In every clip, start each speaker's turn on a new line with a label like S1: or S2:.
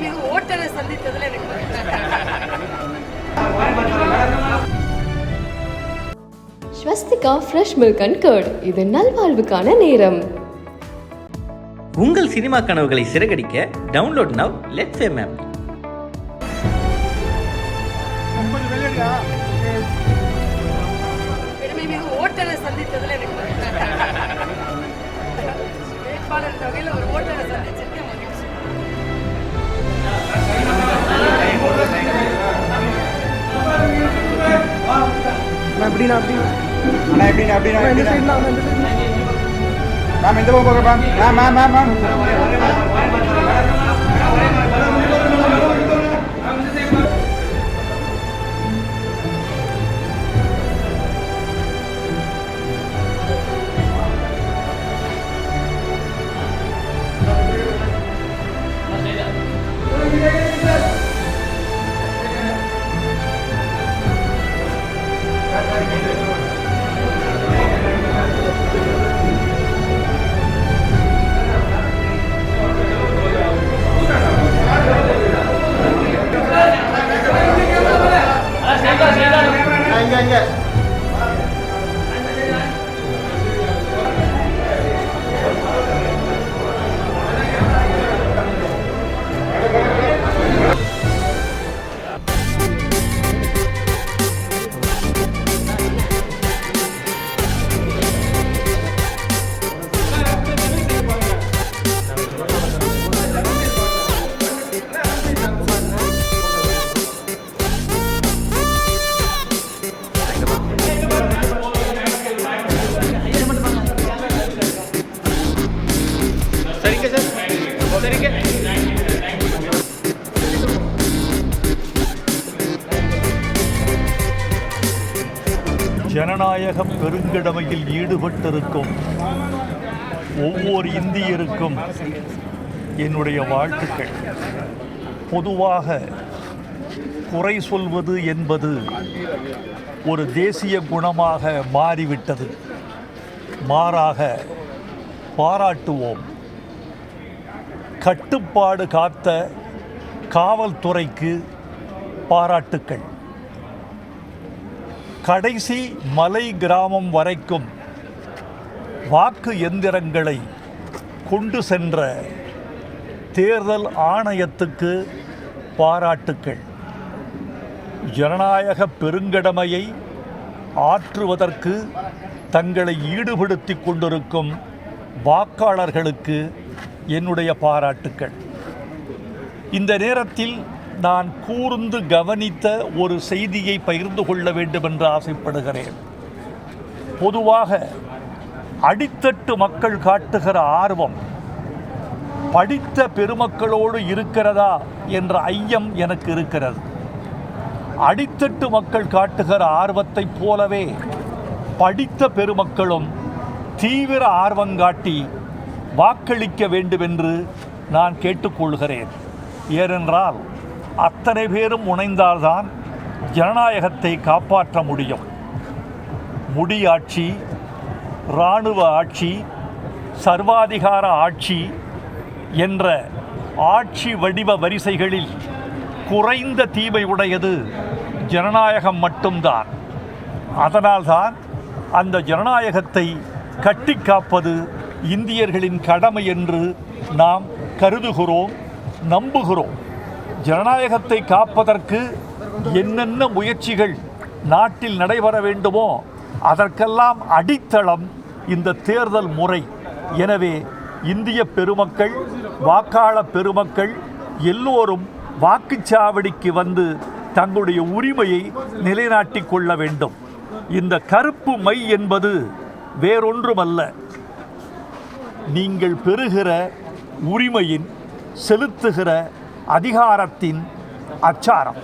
S1: மிகு ஓட்டரை சந்தித்ததில் எனக்கு
S2: Swastika fresh milk and curd, இது நல்வாழ்வுக்கான நேரம்.
S3: உங்கள் சினிமா கனவுகளை சிறகடிக்க download now let's fame app.
S1: பெருமை மிகு ஓட்டரை சந்தித்ததில் எனக்கு வேட்பாளர் வகையில் ஒரு ஓட்டரை சந்திச்சிருக்கேன்.
S4: மேம் இந்த பக்கம் மேம் மேம் மேம் மேம்
S5: ஜனநாயக பெருங்கடமையில் ஈடுபட்டிருக்கும் ஒவ்வொரு இந்தியருக்கும் என்னுடைய வாழ்த்துக்கள். பொதுவாக குறை சொல்வது என்பது ஒரு தேசிய குணமாக மாறிவிட்டது. மாறாக பாராட்டுவோம். கட்டுப்பாடு காத்த காவல்துறைக்கு பாராட்டுக்கள். கடைசி மலை கிராமம் வரைக்கும் வாக்கு எந்திரங்களை கொண்டு சென்ற தேர்தல் ஆணையத்துக்கு பாராட்டுக்கள். ஜனநாயக பெருங்கடமையை ஆற்றுவதற்கு தங்களை ஈடுபடுத்தி கொண்டிருக்கும் வாக்காளர்களுக்கு என்னுடைய பாராட்டுக்கள். இந்த நேரத்தில் நான் கூர்ந்து கவனித்த ஒரு செய்தியை பகிர்ந்து கொள்ள வேண்டும் என்று ஆசைப்படுகிறேன். பொதுவாக அடித்தட்டு மக்கள் காட்டுகிற ஆர்வம் படித்த பெருமக்களோடு இருக்கிறதா என்ற ஐயம் எனக்கு இருக்கிறது. அடித்தட்டு மக்கள் காட்டுகிற ஆர்வத்தைப் போலவே படித்த பெருமக்களும் தீவிர ஆர்வம் காட்டி வாக்களிக்க வேண்டும் என்று நான் கேட்டுக்கொள்கிறேன். ஏனென்றால் அத்தனை பேரும் முனைந்தால்தான் ஜனநாயகத்தை காப்பாற்ற முடியும். முடியாட்சி, இராணுவ ஆட்சி, சர்வாதிகார ஆட்சி என்ற ஆட்சி வடிவ வரிசைகளில் குறைந்த தீமை உடையது ஜனநாயகம் மட்டும்தான். அதனால்தான் அந்த ஜனநாயகத்தை கட்டி காப்பது இந்தியர்களின் கடமை என்று நாம் கருதுகிறோம், நம்புகிறோம். ஜனநாயகத்தை காப்பதற்கு என்னென்ன முயற்சிகள் நாட்டில் நடைபெற வேண்டுமோ அதற்கெல்லாம் அடித்தளம் இந்த தேர்தல் முறை. எனவே இந்திய பெருமக்கள், வாக்காளர் பெருமக்கள் எல்லோரும் வாக்குச்சாவடிக்கு வந்து தங்களுடைய உரிமையை நிலைநாட்டிக் கொள்ள வேண்டும். இந்த கருப்பு மை என்பது வேறொன்றுமல்ல, நீங்கள் பெறுகிற உரிமையின், செலுத்துகிற அதிகாரத்தின் அச்சாரம்.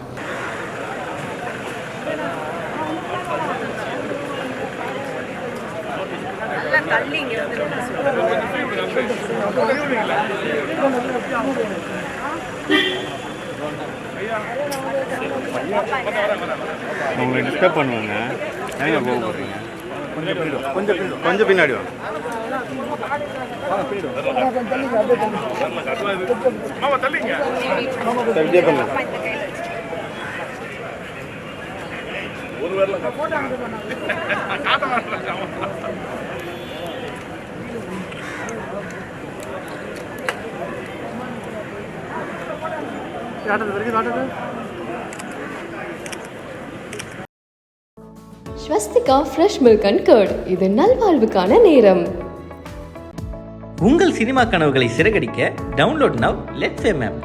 S4: உங்களை டிஸ்டர்ப் பண்ணுவாங்க. எங்கே போக போகிறீங்க? கொஞ்சம் பின்னாடி வாங்க.
S2: Swastika fresh milk and curd இது நல்வாழ்வுக்கான நேரம்.
S3: உங்கள் சினிமா கனவுகளை சிறகடிக்க download now let's fame app.